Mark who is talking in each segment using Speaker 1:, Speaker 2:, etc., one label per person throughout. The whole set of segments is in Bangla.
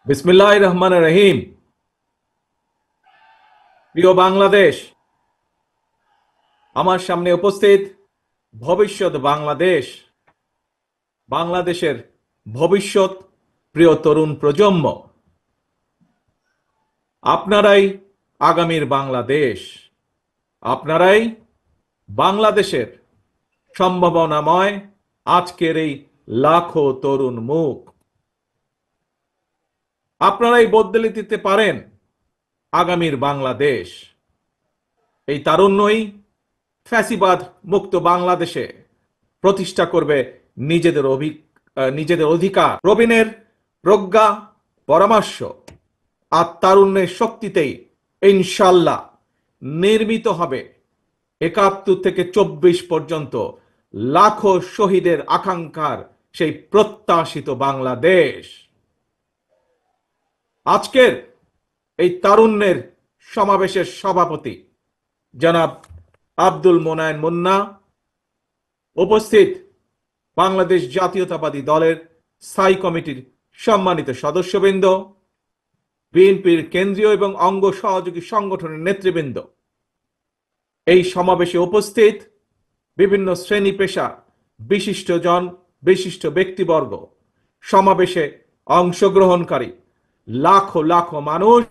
Speaker 1: বিসমিল্লাহির রহমানির রহিম। প্রিয় বাংলাদেশ, আমার সামনে উপস্থিত ভবিষ্যৎ বাংলাদেশ, বাংলাদেশের ভবিষ্যৎ প্রিয় তরুণ প্রজন্ম, আপনারাই আগামীর বাংলাদেশ, আপনারাই বাংলাদেশের সম্ভাবনাময় আজকের এই লাখো তরুণ মুখ। আপনারাই বদলে দিতে পারেন আগামীর বাংলাদেশ। এই তারুণ্যই ফ্যাসিবাদ মুক্ত বাংলাদেশে প্রতিষ্ঠা করবে নিজেদের অধিকার। প্রবীণের প্রজ্ঞা, পরামর্শ আর তারুণ্যের শক্তিতেই ইনশাল্লাহ নির্মিত হবে ৭১ থেকে ২৪ পর্যন্ত লাখো শহীদের আকাঙ্ক্ষার সেই প্রত্যাশিত বাংলাদেশ। আজকের এই তারুণ্যের সমাবেশের সভাপতি জনাব আব্দুল মোনায়েন মুন্না, উপস্থিত বাংলাদেশ জাতীয়তাবাদী দলের স্থায়ী কমিটির সম্মানিত সদস্যবৃন্দ, বিএনপির কেন্দ্রীয় এবং অঙ্গ সহযোগী সংগঠনের নেতৃবৃন্দ, এই সমাবেশে উপস্থিত বিভিন্ন শ্রেণী পেশা বিশিষ্টজন, বিশিষ্ট ব্যক্তিবর্গ, সমাবেশে অংশগ্রহণকারী লাখো লাখো মানুষ,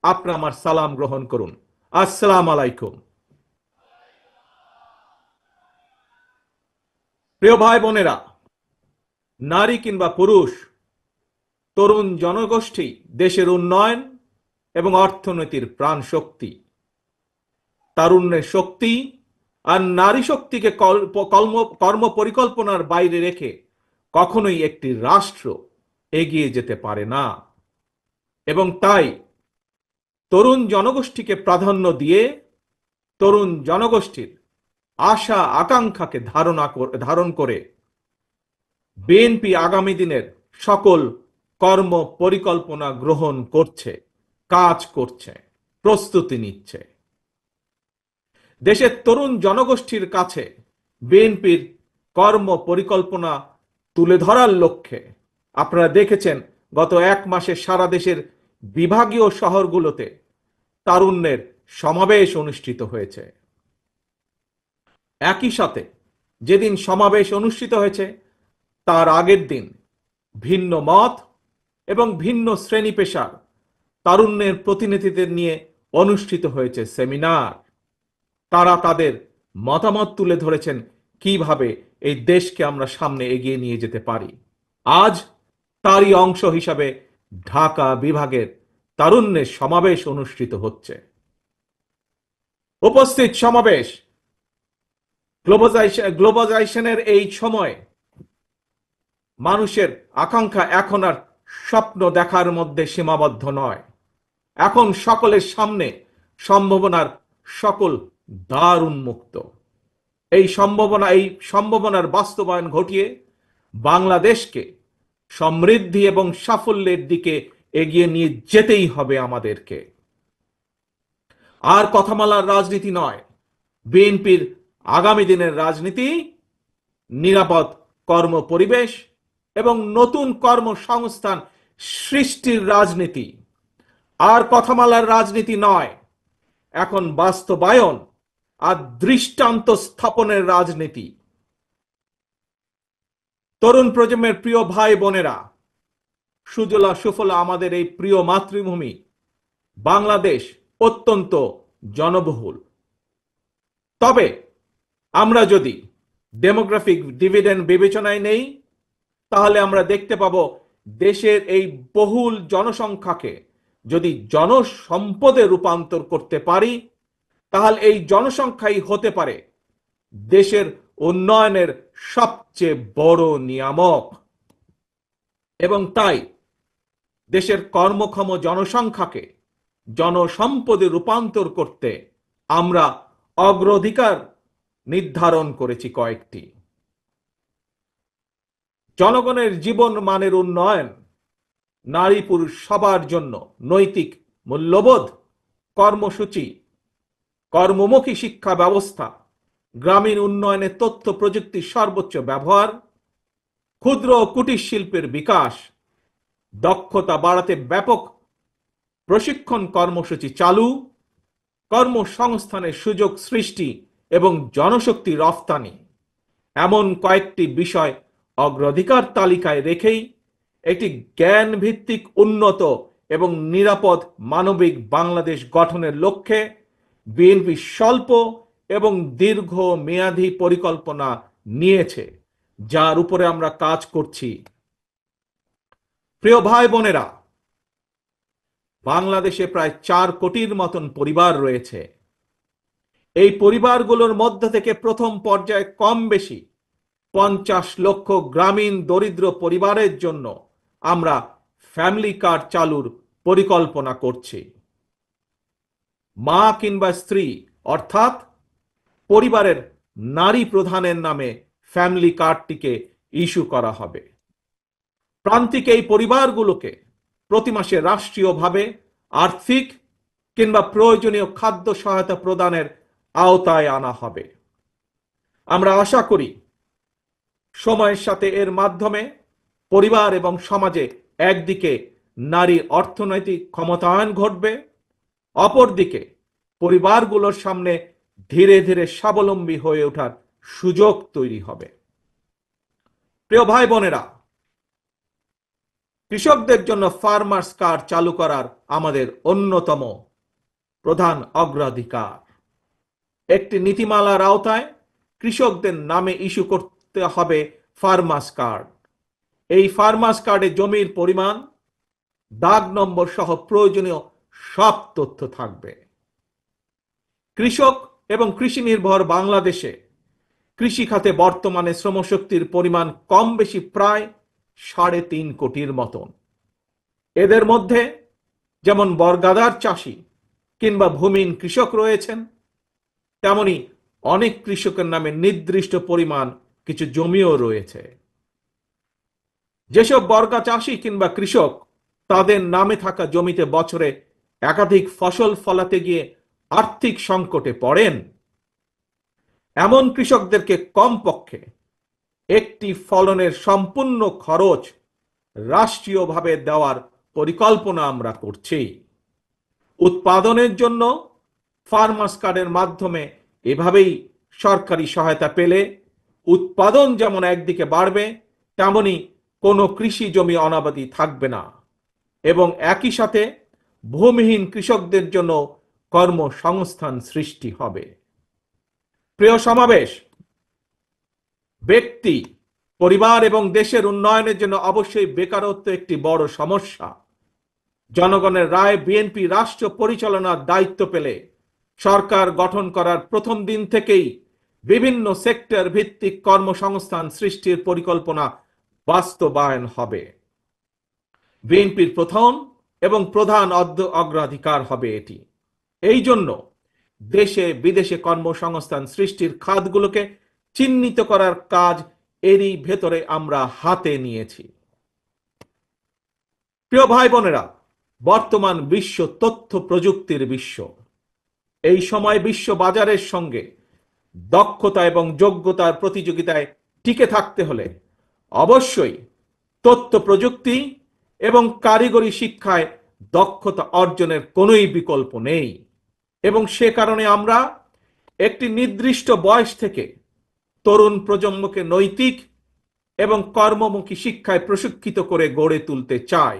Speaker 1: আপনারা আমার সালাম গ্রহণ করুন। আসসালাম আলাইকুম। প্রিয় ভাই বোনেরা, নারী কিংবা পুরুষ, তরুণ জনগোষ্ঠী দেশের উন্নয়ন এবং অর্থনীতির প্রাণ শক্তি। তারুণ্যের শক্তি আর নারী শক্তিকে কর্ম পরিকল্পনার বাইরে রেখে কখনোই একটি রাষ্ট্র এগিয়ে যেতে পারে না। এবং তাই তরুণ জনগোষ্ঠীকে প্রাধান্য দিয়ে তরুণ জনগোষ্ঠীর আশা আকাঙ্ক্ষাকে ধারণ করে বিএনপি আগামী দিনের সকল কর্ম পরিকল্পনা গ্রহণ করছে, কাজ করছে, প্রস্তুতি নিচ্ছে। দেশের তরুণ জনগোষ্ঠীর কাছে বিএনপির কর্ম পরিকল্পনা তুলে ধরার লক্ষ্যে আপনারা দেখেছেন গত এক মাসে সারা দেশের বিভাগীয় শহরগুলোতে তারুণ্যের সমাবেশ অনুষ্ঠিত হয়েছে। একই সাথে যেদিন সমাবেশ অনুষ্ঠিত হয়েছে তার আগের দিন ভিন্ন মত এবং ভিন্ন শ্রেণী পেশার তারুণ্যের প্রতিনিধিদের নিয়ে অনুষ্ঠিত হয়েছে সেমিনার। তারা তাদের মতামত তুলে ধরেছেন কিভাবে এই দেশকে আমরা সামনে এগিয়ে নিয়ে যেতে পারি। আজ তারই অংশ হিসাবে ঢাকা বিভাগের তারুণ্যের সমাবেশ অনুষ্ঠিত হচ্ছে। উপস্থিত সমাবেশ গ্লোবালাইজেশনের এই সময় মানুষের আকাঙ্ক্ষা এখন আর স্বপ্ন দেখার মধ্যে সীমাবদ্ধ নয়। এখন সকলের সামনে সম্ভাবনার সকল দ্বার উন্মুক্ত। এই সম্ভাবনার বাস্তবায়ন ঘটিয়ে বাংলাদেশকে সমৃদ্ধি এবং সাফল্যের দিকে এগিয়ে নিয়ে যেতেই হবে আমাদেরকে। আর কথামালার রাজনীতি নয়, বিএনপির আগামী দিনের রাজনীতি নিরাপদ কর্ম পরিবেশ এবং নতুন কর্মসংস্থান সৃষ্টির রাজনীতি। আর কথামালার রাজনীতি নয়, এখন বাস্তবায়ন আর দৃষ্টান্ত স্থাপনের রাজনীতি। তরুণ প্রজন্মের প্রিয় ভাই বোনেরা, সুজলা সুফলা আমাদের এই প্রিয় মাতৃভূমি বাংলাদেশ অত্যন্ত জনবহুল। তবে আমরা যদি ডেমোগ্রাফিক ডিভিডেন্ড বিবেচনায় নেই, তাহলে আমরা দেখতে পাবো দেশের এই বহুল জনসংখ্যাকে যদি জনসম্পদে রূপান্তর করতে পারি, তাহলে এই জনসংখ্যাই হতে পারে দেশের উন্নয়নের সবচেয়ে বড় নিয়ামক। এবং তাই দেশের কর্মক্ষম জনসংখ্যাকে জনসম্পদে রূপান্তর করতে আমরা অগ্রাধিকার নির্ধারণ করেছি কয়েকটি। জনগণের জীবন মানের উন্নয়ন, নারী পুরুষ সবার জন্য নৈতিক মূল্যবোধ কর্মসূচি, কর্মমুখী শিক্ষা ব্যবস্থা, গ্রামীণ উন্নয়নে তথ্য প্রযুক্তির সর্বোচ্চ ব্যবহার, ক্ষুদ্র ও কুটির শিল্পের বিকাশ, দক্ষতা বাড়াতে ব্যাপক প্রশিক্ষণ কর্মসূচি চালু, কর্মসংস্থানের সুযোগ সৃষ্টি এবং জনশক্তি রফতানি, এমন কয়েকটি বিষয় অগ্রাধিকার তালিকায় রেখেই একটি জ্ঞান ভিত্তিক উন্নত এবং নিরাপদ মানবিক বাংলাদেশ গঠনের লক্ষ্যে বিএনপি স্বল্প এবং দীর্ঘ মেয়াদী পরিকল্পনা নিয়েছে, যার উপরে আমরা কাজ করছি। প্রিয় ভাই বোনেরা, বাংলাদেশে প্রায় 4 কোটির মতন পরিবার রয়েছে। এই পরিবারগুলোর মধ্য থেকে প্রথম পর্যায়ে কম বেশি 50 লক্ষ গ্রামীণ দরিদ্র পরিবারের জন্য আমরা ফ্যামিলি কার্ড চালুর পরিকল্পনা করছি। মা কিংবা স্ত্রী অর্থাৎ পরিবারের নারী প্রধানের নামে ফ্যামিলি কার্ডটিকে ইস্যু করা হবে। প্রান্তিক এই পরিবারগুলোকে প্রতি মাসে রাষ্ট্রীয়ভাবে আর্থিক কিংবা প্রয়োজনীয় খাদ্য সহায়তা প্রদানের আওতায় আনা হবে। আমরা আশা করি সময়ের সাথে এর মাধ্যমে পরিবার এবং সমাজে একদিকে নারীর অর্থনৈতিক ক্ষমতায়ন ঘটবে, অপরদিকে পরিবারগুলোর সামনে ধীরে ধীরে স্বাবলম্বী হয়ে ওঠার সুযোগ তৈরি হবে। প্রিয় ভাই বোনেরা, কৃষকদের জন্য ফার্মার্স কার্ড চালু করার আমাদের অন্যতম প্রধান অগ্রাধিকার। একটি নীতিমালার আওতায় কৃষকদের নামে ইস্যু করতে হবে ফার্মার্স কার্ড। এই ফার্মার্স কার্ডে জমির পরিমাণ, দাগ নম্বর সহ প্রয়োজনীয় সব তথ্য থাকবে। কৃষক এবং কৃষি নির্ভর বাংলাদেশে কৃষি খাতে বর্তমানে শ্রমশক্তির পরিমাণ কম বেশি প্রায় 3.5 কোটির মতন। এদের মধ্যে যেমন বর্গাদার চাষি কিংবা ভূমিহীন কৃষক রয়েছেন, তেমনি অনেক কৃষকের নামে নির্দিষ্ট পরিমাণ কিছু জমিও রয়েছে। যেসব বর্গা চাষি কিংবা কৃষক তাদের নামে থাকা জমিতে বছরে একাধিক ফসল ফলাতে গিয়ে আর্থিক সংকটে পড়েন, এমন কৃষকদেরকে কমপক্ষে একটি ফলনের সম্পূর্ণ খরচ রাষ্ট্রীয়ভাবে দেওয়ার পরিকল্পনা আমরা করছি। উৎপাদনের জন্য ফার্মার্স কার্ডের মাধ্যমে এভাবেই সরকারি সহায়তা পেলে উৎপাদন যেমন একদিকে বাড়বে, তেমনি কোনো কৃষি জমি অনাবাদি থাকবে না এবং একই সাথে ভূমিহীন কৃষকদের জন্য কর্মসংস্থান সৃষ্টি হবে। প্রিয় সমাবেশ, ব্যক্তি, পরিবার এবং দেশের উন্নয়নের জন্য অবশ্যই বেকারত্ব একটি বড় সমস্যা। জনগণের রায় বিএনপি রাষ্ট্র পরিচালনার দায়িত্ব পেলে সরকার গঠন করার প্রথম দিন থেকেই বিভিন্ন সেক্টর ভিত্তিক কর্মসংস্থান সৃষ্টির পরিকল্পনা বাস্তবায়ন হবে। বিএনপির প্রথম এবং প্রধান অগ্রাধিকার হবে এটি। এই জন্য দেশে বিদেশে কর্মসংস্থান সৃষ্টির খাতগুলোকে চিহ্নিত করার কাজ এরই ভেতরে আমরা হাতে নিয়েছি। প্রিয় ভাই বোনেরা, বর্তমান বিশ্ব তথ্য প্রযুক্তির বিশ্ব। এই সময় বিশ্ব বাজারের সঙ্গে দক্ষতা এবং যোগ্যতার প্রতিযোগিতায় টিকে থাকতে হলে অবশ্যই তথ্য প্রযুক্তি এবং কারিগরি শিক্ষায় দক্ষতা অর্জনের কোনোই বিকল্প নেই এবং সে কারণে আমরা একটি নির্দিষ্ট বয়স থেকে তরুণ প্রজন্মকে নৈতিক এবং কর্মমুখী শিক্ষায় প্রশিক্ষিত করে গড়ে তুলতে চাই।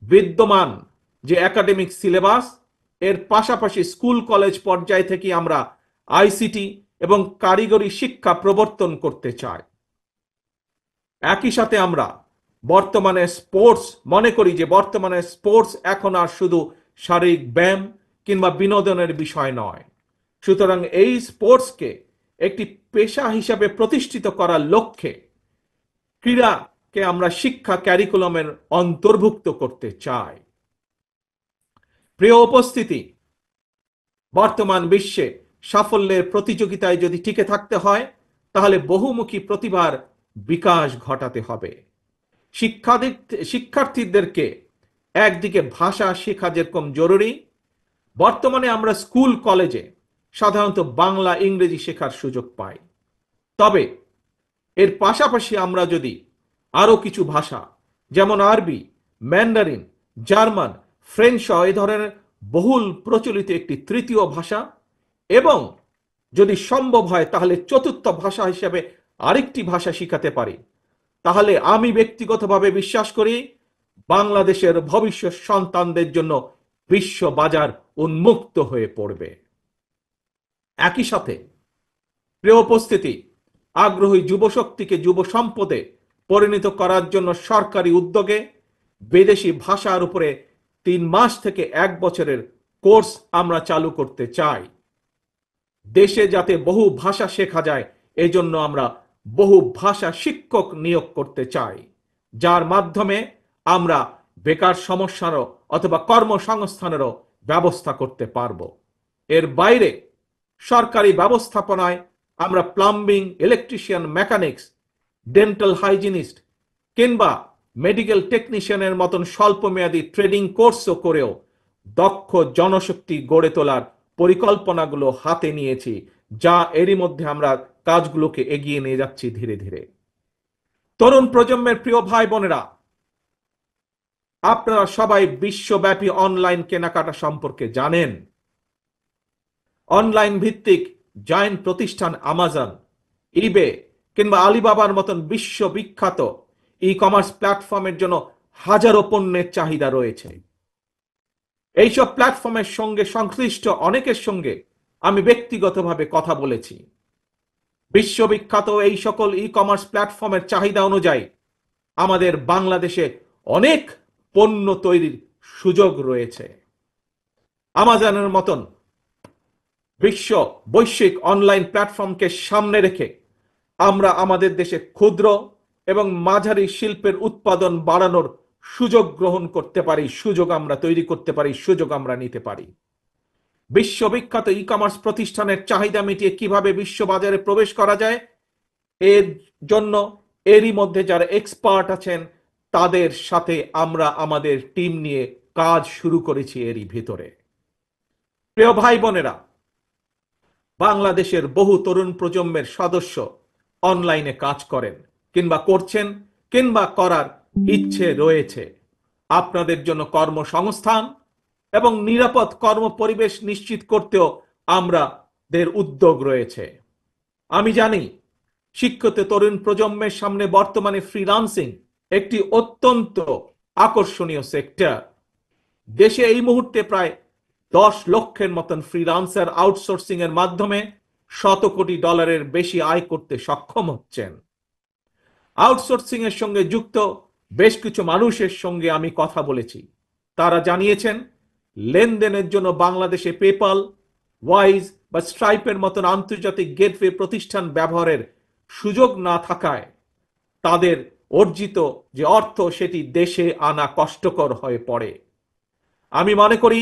Speaker 1: বিদ্যমান যে একাডেমিক সিলেবাস, এর পাশাপাশি স্কুল কলেজ পর্যায় থেকে আমরা আইসিটি এবং কারিগরি শিক্ষা প্রবর্তন করতে চাই। একই সাথে আমরা বর্তমানে মনে করি যে বর্তমানে স্পোর্টস এখন আর শুধু শারীরিক ব্যায়াম কিংবা বিনোদনের বিষয় নয়। সুতরাং এই স্পোর্টসকে একটি পেশা হিসাবে প্রতিষ্ঠিত করার লক্ষ্যে ক্রীড়াকে আমরা শিক্ষা ক্যারিকুলামের অন্তর্ভুক্ত করতে চাই। প্রিয় উপস্থিতি, বর্তমান বিশ্বে সাফল্যের প্রতিযোগিতায় যদি টিকে থাকতে হয় তাহলে বহুমুখী প্রতিভার বিকাশ ঘটাতে হবে। শিক্ষার্থীদেরকে একদিকে ভাষা শেখা যেরকম জরুরি, বর্তমানে আমরা স্কুল কলেজে সাধারণত বাংলা ইংরেজি শেখার সুযোগ পাই। তবে এর পাশাপাশি আমরা যদি আরো কিছু ভাষা যেমন আরবি, ম্যান্ডারিন, জার্মান, ফ্রেঞ্চ সহ এই ধরনের বহুল প্রচলিত একটি তৃতীয় ভাষা, এবং যদি সম্ভব হয় তাহলে চতুর্থ ভাষা হিসেবে আরেকটি ভাষা শিখাতে পারি, তাহলে আমি ব্যক্তিগতভাবে বিশ্বাস করি বাংলাদেশের ভবিষ্যৎ সন্তানদের জন্য বিশ্ব বাজার উন্মুক্ত হয়ে পড়বে। একই সাথে প্রিয় উপস্থিতি, আগ্রহী যুবশক্তিকে যুব সম্পদে পরিণত করার জন্য সরকারি উদ্যোগে বিদেশি ভাষার উপরে 3 মাস থেকে 1 বছরের কোর্স আমরা চালু করতে চাই। দেশে যাতে বহু ভাষা শেখা যায় এজন্য আমরা বহু ভাষা শিক্ষক নিয়োগ করতে চাই, যার মাধ্যমে আমরা বেকার সমস্যারও অথবা কর্মসংস্থানেরও ব্যবস্থা করতে পারব। এর বাইরে সরকারি ব্যবস্থাপনায় আমরা plumbing, electrician, mechanics, dental hygienist কিংবা মেডিকেল টেকনিশিয়ানের মতন স্বল্পমেয়াদী ট্রেনিং কোর্সও করেও দক্ষ জনশক্তি গড়ে তোলার পরিকল্পনাগুলো হাতে নিয়েছি, যা এরই মধ্যে আমরা কাজগুলোকে এগিয়ে নিয়ে যাচ্ছি ধীরে ধীরে। তরুণ প্রজন্মের প্রিয় ভাই বোনেরা, আপনারা সবাই বিশ্বব্যাপী অনলাইন কেনাকাটা সম্পর্কে জানেন। অনলাইন ভিত্তিক জায়ান্ট প্রতিষ্ঠান আমাজন, ইবে কিংবা আলিবাবার মতন বিশ্ববিখ্যাত ই কমার্স প্ল্যাটফর্মের জন্য হাজারো পণ্যের চাহিদা রয়েছে। এইসব প্ল্যাটফর্মের সঙ্গে সংশ্লিষ্ট অনেকের সঙ্গে আমি ব্যক্তিগতভাবে কথা বলেছি। বিশ্ববিখ্যাত এই সকল ই কমার্স প্ল্যাটফর্মের চাহিদা অনুযায়ী আমাদের বাংলাদেশে অনেক পণ্য তৈরির সুযোগ রয়েছে। আমাজনের মতন বৈশ্বিক অনলাইন প্ল্যাটফর্মকে সামনে রেখে আমরা আমাদের দেশে ক্ষুদ্র এবং মাঝারি শিল্পের উৎপাদন বাড়ানোর সুযোগ গ্রহণ করতে পারি, সুযোগ আমরা তৈরি করতে পারি, সুযোগ আমরা নিতে পারি। বিশ্ববিখ্যাত ই কমার্স প্রতিষ্ঠানের চাহিদা মিটিয়ে কিভাবে বিশ্ববাজারে প্রবেশ করা যায়, এর জন্য এরই মধ্যে যারা এক্সপার্ট আছেন তাদের সাথে আমরা আমাদের টিম নিয়ে কাজ শুরু করেছি এরই ভিতরে। প্রিয় ভাই বোনেরা, বাংলাদেশের বহু তরুণ প্রজন্মের সদস্য অনলাইনে কাজ করেন কিংবা করছেন কিংবা করার ইচ্ছে রয়েছে। আপনাদের জন্য কর্মসংস্থান এবং নিরাপদ কর্মপরিবেশ নিশ্চিত করতেও আমাদের উদ্যোগ রয়েছে। আমি জানি শিক্ষিত তরুণ প্রজন্মের সামনে বর্তমানে ফ্রিল্যান্সিং একটি অত্যন্ত আকর্ষণীয় সেক্টর। দেশে এই মুহূর্তে প্রায় 10 লক্ষের মতন ফ্রিল্যান্সার আউটসোর্সিং এর মাধ্যমে $100 কোটি বেশি আয় করতে সক্ষম হচ্ছেন। আউটসোর্সিং এর সঙ্গে যুক্ত বেশ কিছু মানুষের সঙ্গে আমি কথা বলেছি। তারা জানিয়েছেন লেনদেনের জন্য বাংলাদেশে পেপাল, ওয়াইজ বা স্ট্রাইপের মতন আন্তর্জাতিক গেটওয়ে প্রতিষ্ঠান ব্যবহারের সুযোগ না থাকায় তাদের অর্জিত যে অর্থ সেটি দেশে আনা কষ্টকর হয়ে পড়ে। আমি মনে করি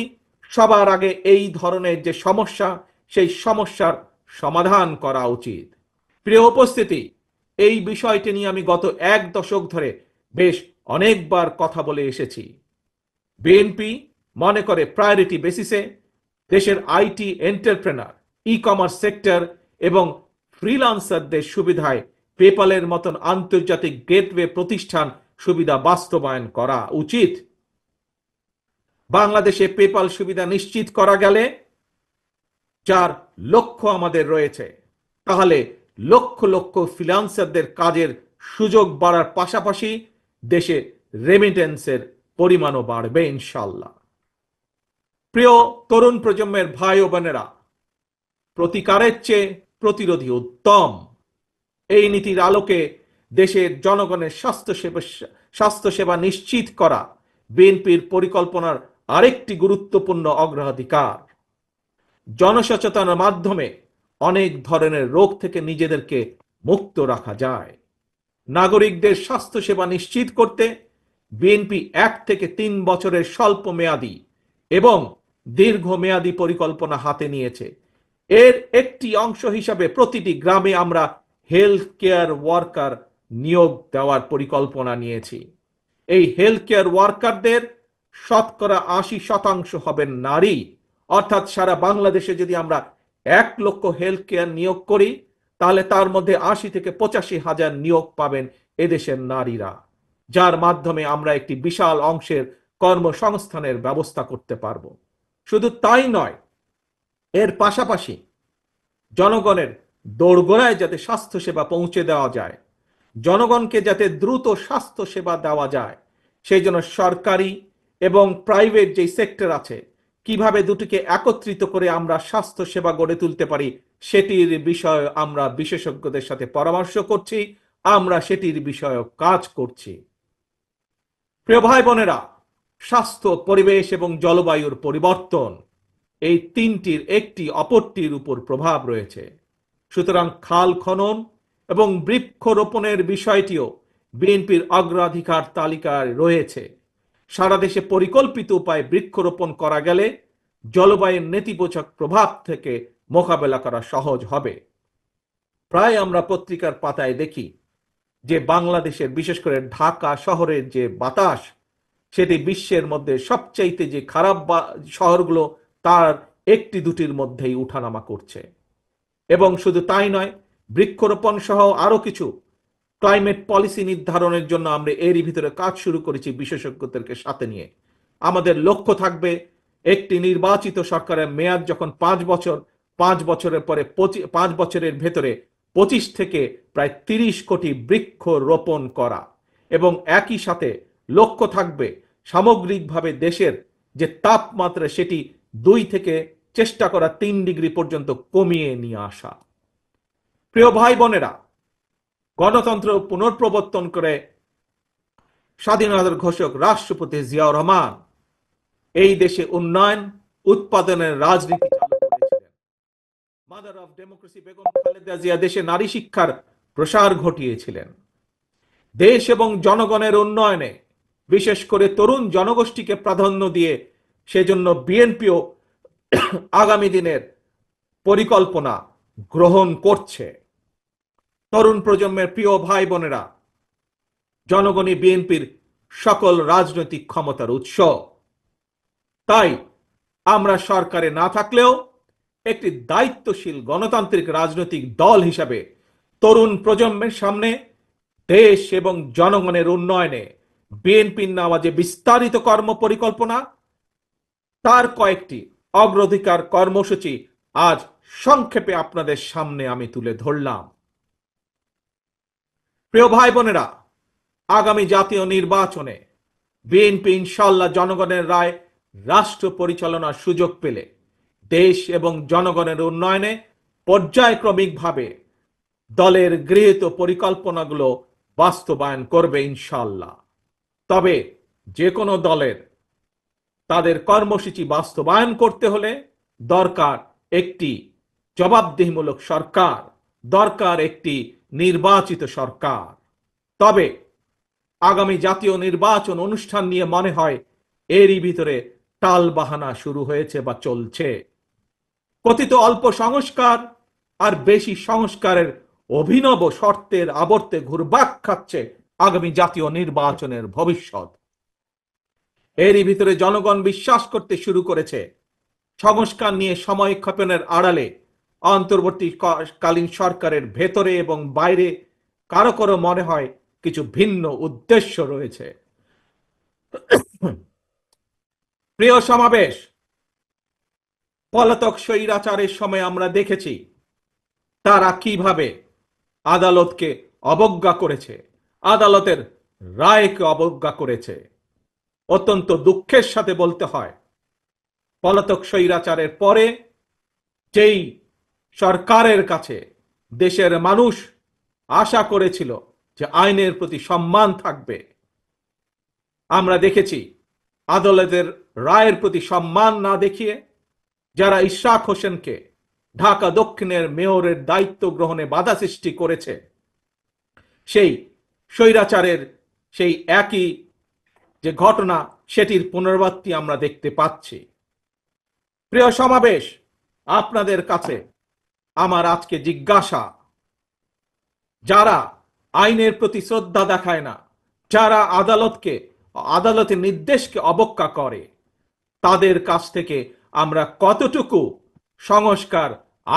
Speaker 1: সবার আগে এই ধরনের যে সমস্যা, সেই সমস্যার সমাধান করা উচিত। প্রিয় উপস্থিতি, এই বিষয়টি নিয়ে আমি গত 1 দশক ধরে বেশ অনেকবার কথা বলে এসেছি। বিএনপি মনে করে প্রায়োরিটি বেসিসে দেশের IT entrepreneur, e commerce sector এবং ফ্রিল্যান্সারদের সুবিধায় পেপালের মতন আন্তর্জাতিক গেটওয়ে প্রতিষ্ঠান সুবিধা বাস্তবায়ন করা উচিত। বাংলাদেশে পেপাল সুবিধা নিশ্চিত করা গেলে, যার লক্ষ্য আমাদের রয়েছে, তাহলে লক্ষ লক্ষ ফ্রিল্যান্সারদের কাজের সুযোগ বাড়ার পাশাপাশি দেশে রেমিটেন্সের পরিমাণও বাড়বে ইনশাআল্লাহ। প্রিয় তরুণ প্রজন্মের ভাই ও বোনেরা, প্রতিকারের চেয়ে প্রতিরোধী উত্তম। এই নীতির আলোকে দেশের জনগণের স্বাস্থ্যসেবা নিশ্চিত করা বিএনপির পরিকল্পনার আরেকটি গুরুত্বপূর্ণ অগ্রাধিকার। জনসচেতনার মাধ্যমে অনেক ধরনের রোগ থেকে নিজেদেরকে মুক্ত রাখা যায়। নাগরিকদের স্বাস্থ্যসেবা নিশ্চিত করতে বিএনপি 1 থেকে 3 বছরের স্বল্প মেয়াদী এবং দীর্ঘমেয়াদী পরিকল্পনা হাতে নিয়েছে। এর একটি অংশ হিসাবে প্রতিটি গ্রামে আমরা হেলথ কেয়ার ওয়ার্কার নিয়োগ দেওয়ার পরিকল্পনা নিয়েছি। এই হেলথ কেয়ার ওয়ার্কারদের 80% হবেন নারী। অর্থাৎ সারা বাংলাদেশে যদি আমরা 1 লক্ষ হেলথ কেয়ার নিয়োগ করি, তাহলে তার মধ্যে 80 থেকে 85 হাজার নিয়োগ পাবেন এদেশের নারীরা। যার মাধ্যমে আমরা একটি বিশাল অংশের কর্মসংস্থানের ব্যবস্থা করতে পারব। শুধু তাই নয়, এর পাশাপাশি জনগণের দোরগোড়ায় যাতে স্বাস্থ্যসেবা পৌঁছে দেওয়া যায়, জনগণকে যাতে দ্রুত স্বাস্থ্য সেবা দেওয়া যায়, সেই জন্য সরকারি এবং প্রাইভেট যে সেক্টর আছে, কিভাবে দুটিকে একত্রিত করে আমরা স্বাস্থ্য সেবা গড়ে তুলতে পারি, সেটির বিষয়ে আমরা বিশেষজ্ঞদের সাথে পরামর্শ করছি, আমরা সেটির বিষয়ে কাজ করছি। প্রিয় ভাই বোনেরা, স্বাস্থ্য, পরিবেশ এবং জলবায়ুর পরিবর্তন, এই তিনটির একটি অপরটির উপর প্রভাব রয়েছে। সুতরাং খাল খনন এবং বৃক্ষরোপণের বিষয়টিও বিএনপির অগ্রাধিকার তালিকায় রয়েছে। সারা দেশে পরিকল্পিত উপায়ে বৃক্ষরোপণ করা গেলে জলবায়ুর নেতিবাচক প্রভাব থেকে মোকাবেলা করা সহজ হবে। প্রায় আমরা পত্রিকার পাতায় দেখি যে বাংলাদেশের, বিশেষ করে ঢাকা শহরের যে বাতাস, সেটি বিশ্বের মধ্যে সবচাইতে যে খারাপ শহরগুলো তার একটি দুটির মধ্যেই উঠানামা করছে। এবং শুধু তাই নয়, বৃক্ষরোপণ সহ আরো কিছু ক্লাইমেট পলিসি নির্ধারণের জন্য আমরা এরই ভিতরে কাজ শুরু করেছি বিশেষজ্ঞদেরকে সাথে নিয়ে। আমাদের লক্ষ্য থাকবে একটি নির্বাচিত সরকারের মেয়াদ যখন 5 বছর, 5 বছরের পরে 5 বছরের ভেতরে 25 থেকে প্রায় 30 কোটি বৃক্ষ রোপণ করা, এবং একই সাথে লক্ষ্য থাকবে সামগ্রিকভাবে দেশের যে তাপমাত্রা সেটি 2 থেকে চেষ্টা করা 3 ডিগ্রি পর্যন্ত কমিয়ে নিয়ে আসা। প্রিয় ভাই বোনেরা, গণতন্ত্র পুনঃপ্রবর্তন করে স্বাধীনতার ঘোষক রাষ্ট্রপতি জিয়াউর রহমান এই দেশে উন্নয়ন উৎপাদনের রাজনীতি চালু করেছিলেন। Mother of democracy Begum Khaleda Zia দেশে নারী শিক্ষার প্রসার ঘটিয়েছিলেন। দেশ এবং জনগণের উন্নয়নে বিশেষ করে তরুণ জনগোষ্ঠীকে প্রাধান্য দিয়ে সেজন্য বিএনপিও আগামী দিনের পরিকল্পনা গ্রহণ করছে। তরুণ প্রজন্মের প্রিয় ভাই বোনেরা, জনগণই বিএনপির সকল রাজনৈতিক ক্ষমতার উৎস। তাই আমরা সরকারে না থাকলেও একটি দায়িত্বশীল গণতান্ত্রিক রাজনৈতিক দল হিসাবে তরুণ প্রজন্মের সামনে দেশ এবং জনগণের উন্নয়নে বিএনপির নেওয়া যে বিস্তারিত কর্ম পরিকল্পনা, তার কয়েকটি অগ্রাধিকার কর্মসূচি আজ সংক্ষেপে আপনাদের সামনে আমি তুলে ধরলাম। প্রিয় ভাই বোনেরা, আগামী জাতীয় নির্বাচনে বিএনপি ইনশাআল্লাহ জনগণের রায় রাষ্ট্র পরিচালনার সুযোগ পেলে দেশ এবং জনগণের উন্নয়নে পর্যায়ক্রমিকভাবে দলের গৃহীত পরিকল্পনাগুলো বাস্তবায়ন করবে ইনশাআল্লাহ। তবে যে কোনো দলের তাদের কর্মসূচি বাস্তবায়ন করতে হলে দরকার একটি জবাবদিহিমূলক সরকার, দরকার একটি নির্বাচিত সরকার। তবে আগামী জাতীয় নির্বাচন অনুষ্ঠান নিয়ে মনে হয় এরই ভিতরে টালবাহানা শুরু হয়েছে বা চলছে। কথিত অল্প সংস্কার আর বেশি সংস্কারের অভিনব শর্তের আবর্তে ঘুরপাক খাচ্ছে আগামী জাতীয় নির্বাচনের ভবিষ্যৎ। এরই ভিতরে জনগণ বিশ্বাস করতে শুরু করেছে সংস্কার নিয়ে সময়ক্ষেপণের আড়ালে অন্তর্বর্তীকালীন সরকারের ভেতরে এবং বাইরে কারো কারো মনে হয় কিছু ভিন্ন উদ্দেশ্য রয়েছে। প্রিয় সমাবেশ, পলাতক স্বৈরাচারের সময় আমরা দেখেছি তারা কিভাবে আদালতকে অবজ্ঞা করেছে, আদালতের রায়কে অবজ্ঞা করেছে। অত্যন্ত দুঃখের সাথে বলতে হয়, পলাতক স্বৈরাচারের পরে যেই সরকারের কাছে দেশের মানুষ আশা করেছিল যে আইনের প্রতি সম্মান থাকবে, আমরা দেখেছি আদালতের রায়ের প্রতি সম্মান না দেখিয়ে যারা ইশরাক হোসেনকে ঢাকা দক্ষিণের মেয়রের দায়িত্ব গ্রহণে বাধা সৃষ্টি করেছে, সেই স্বৈরাচারের সেই একই যে ঘটনা সেটির পুনরাবৃত্তি আমরা দেখতে পাচ্ছি। প্রিয় সমাবেশ, আপনাদের কাছে আমার আজকে জিজ্ঞাসা, যারা আইনের প্রতি শ্রদ্ধা দেখায় না, যারা আদালতের নির্দেশকে অবজ্ঞা করে, তাদের কাছ থেকে আমরা কতটুকু সংস্কার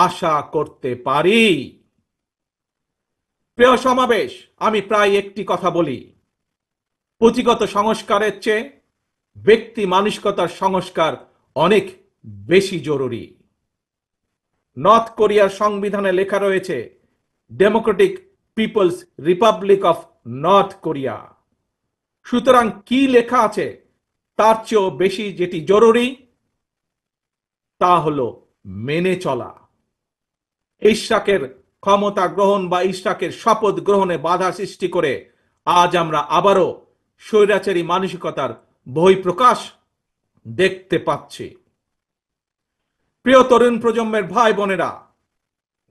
Speaker 1: আশা করতে পারি? প্রিয় সমাবেশ, আমি প্রায় একটি কথা বলি, পুঁথিগত সংস্কারের চেয়ে ব্যক্তি মানসিকতার সংস্কার অনেক বেশি জরুরি। নর্থ কোরিয়ার সংবিধানে লেখা রয়েছে Democratic People's Republic of North Korea. সুতরাং কি লেখা আছে তার চেয়েও বেশি যেটি জরুরি তা হলো মেনে চলা। ইশরাকের ক্ষমতা গ্রহণ বা ইশরাকের শপথ গ্রহণে বাধা সৃষ্টি করে আজ আমরা আবারও স্বৈরাচারী মানসিকতার বহিঃপ্রকাশ দেখতে পাচ্ছি। প্রিয় তরুণ প্রজন্মের ভাই বোনেরা,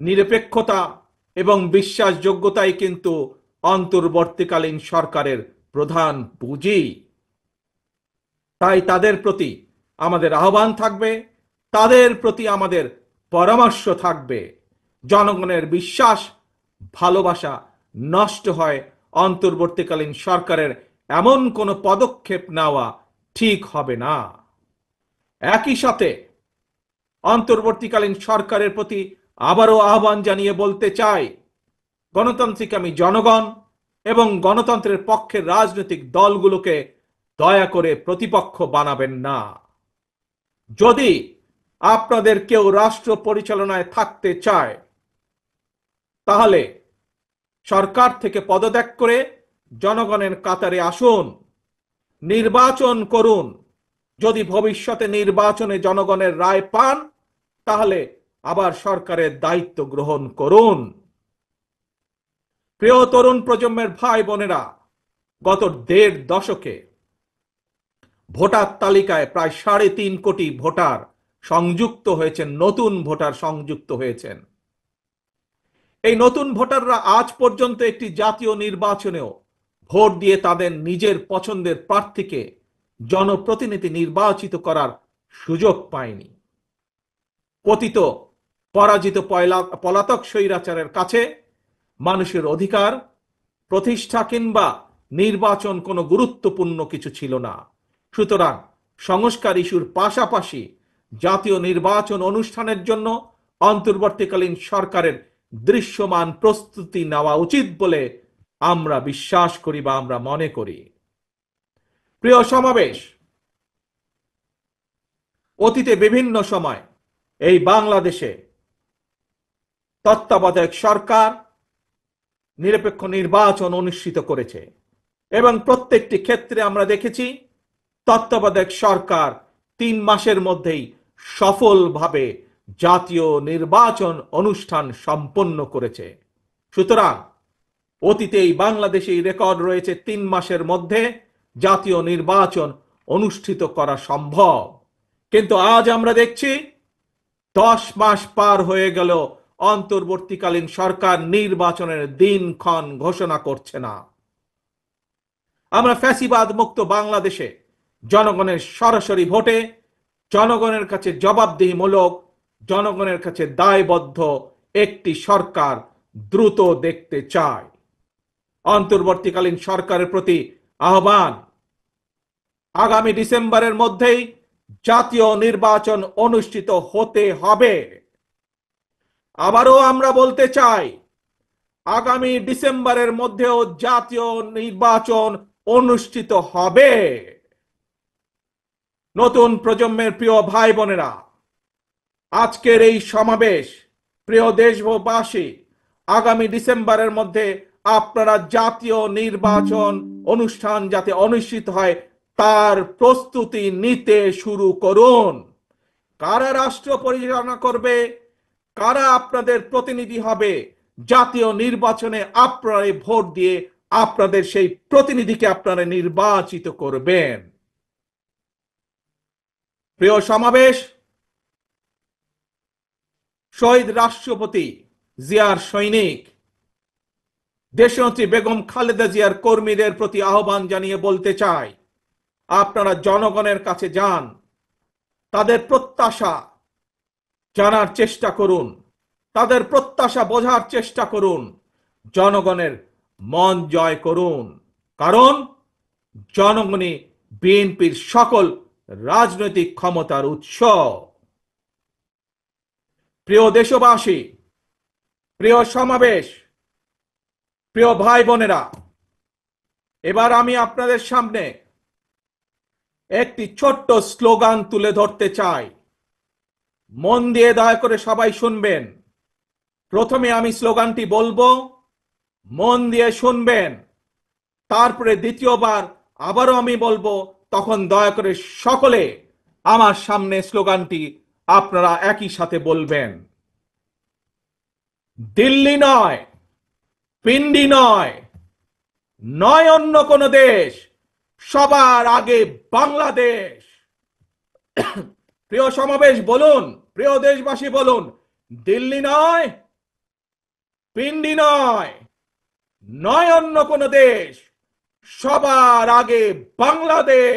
Speaker 1: নিরপেক্ষতা এবং বিশ্বাসযোগ্যতাই কিন্তু অন্তর্বর্তীকালীন সরকারের প্রধান পুঁজি। তাই তাদের প্রতি আমাদের আহ্বান থাকবে, তাদের প্রতি আমাদের পরামর্শ থাকবে। জনগণের বিশ্বাস ভালোবাসা নষ্ট হয় অন্তর্বর্তীকালীন সরকারের এমন কোনো পদক্ষেপ নেওয়া ঠিক হবে না। একই সাথে অন্তর্বর্তীকালীন সরকারের প্রতি আবারও আহ্বান জানিয়ে বলতে চাই, গণতান্ত্রিকামী জনগণ এবং গণতন্ত্রের পক্ষের রাজনৈতিক দলগুলোকে দয়া করে প্রতিপক্ষ বানাবেন না। যদি আপনাদের কেউ রাষ্ট্র পরিচালনায় থাকতে চায় তাহলে সরকার থেকে পদত্যাগ করে জনগণের কাতারে আসুন, নির্বাচন করুন। যদি ভবিষ্যতে নির্বাচনে জনগণের রায় পান তাহলে আবার সরকারের দায়িত্ব গ্রহণ করুন। প্রিয় তরুণ প্রজন্মের ভাই বোনেরা, গত ১.৫ দশকে ভোটার তালিকায় প্রায় ৩.৫ কোটি ভোটার সংযুক্ত হয়েছেন, নতুন ভোটার সংযুক্ত হয়েছেন। এই নতুন ভোটাররা আজ পর্যন্ত একটি জাতীয় নির্বাচনেও ভোট দিয়ে তাদের নিজের পছন্দের প্রার্থীকে জনপ্রতিনিধি নির্বাচিত করার সুযোগ পায়নি। পতিত পরাজিত পলাতক স্বৈরাচারের কাছে মানুষের অধিকার প্রতিষ্ঠা কিংবা নির্বাচন কোনো গুরুত্বপূর্ণ কিছু ছিল না। সুতরাং সংস্কার ইস্যুর পাশাপাশি জাতীয় নির্বাচন অনুষ্ঠানের জন্য অন্তর্বর্তীকালীন সরকারের দৃশ্যমান প্রস্তুতি নেওয়া উচিত বলে আমরা বিশ্বাস করি বা আমরা মনে করি। প্রিয় সমাবেশ, অতীতে বিভিন্ন সময় এই বাংলাদেশে তত্ত্বাবধায়ক সরকার নিরপেক্ষ নির্বাচন অনুষ্ঠিত করেছে এবং প্রত্যেকটি ক্ষেত্রে আমরা দেখেছি তত্ত্বাবধায়ক সরকার ৩ মাসের মধ্যেই সফলভাবে জাতীয় নির্বাচন অনুষ্ঠান সম্পন্ন করেছে। সুতরাং অতীতে এই বাংলাদেশে রেকর্ড রয়েছে ৩ মাসের মধ্যে জাতীয় নির্বাচন অনুষ্ঠিত করা সম্ভব। কিন্তু আজ আমরা দেখছি ১০ মাস পার হয়ে গেল, অন্তর্বর্তীকালীন সরকার নির্বাচনের দিনক্ষণ ঘোষণা করছে না। আমরা ফ্যাসিবাদ মুক্ত বাংলাদেশে জনগণের সরাসরি ভোটে জনগণের কাছে জবাবদিহিমূলক, জনগণের কাছে দায়বদ্ধ একটি সরকার দ্রুত দেখতে চায়। অন্তর্বর্তীকালীন সরকারের প্রতি আহ্বান, আগামী ডিসেম্বরের মধ্যেই জাতীয় নির্বাচন অনুষ্ঠিত হতে হবে। আবারও আমরা বলতে চাই, আগামী ডিসেম্বরের মধ্যেও জাতীয় নির্বাচন অনুষ্ঠিত হবে। নতুন প্রজন্মের প্রিয় ভাই বোনেরা, আজকের এই সমাবেশ, প্রিয় দেশবাসী, আগামী ডিসেম্বরের মধ্যে আপনারা জাতীয় নির্বাচন অনুষ্ঠান যাতে অনুষ্ঠিত হয় তার প্রস্তুতি নিতে শুরু করুন। কারা রাষ্ট্র পরিচালনা করবে, কারা আপনাদের প্রতিনিধি হবে, জাতীয় নির্বাচনে আপনারা ভোট দিয়ে আপনাদের সেই প্রতিনিধিকে আপনারা নির্বাচিত করবেন। প্রিয় সমাবেশ, শহীদ রাষ্ট্রপতি জিয়ার সৈনিক দেশনেত্রী বেগম খালেদা জিয়ার কর্মীদের প্রতি আহ্বান জানিয়ে বলতে চাই, আপনারা জনগণের কাছে যান, তাদের প্রত্যাশা জানার চেষ্টা করুন, তাদের প্রত্যাশা বোঝার চেষ্টা করুন, জনগণের মন জয় করুন। কারণ জনগণই বিএনপির সকল রাজনৈতিক ক্ষমতার উৎস। প্রিয় দেশবাসী, প্রিয় সমাবেশ, প্রিয় ভাই বোনেরা, এবার আমি আপনাদের সামনে একটি ছোট্ট স্লোগান তুলে ধরতে চাই। মন দিয়ে দয়া করে সবাই শুনবেন। প্রথমে আমি স্লোগানটি বলবো, মন দিয়ে শুনবেন। তারপরে দ্বিতীয়বার আবারও আমি বলবো, তখন দয়া করে সকলে আমার সামনে স্লোগানটি আপনারা একই সাথে বলবেন। দিল্লি নয়, পিন্ডি নয়, নয় অন্য কোন দেশ, সবার আগে বাংলাদেশ। প্রিয় সমাবেশ বলুন, প্রিয় দেশবাসী বলুন, দিল্লি নয়, পিন্ডি নয়, নয় অন্য কোন দেশ, সবার আগে বাংলাদেশ।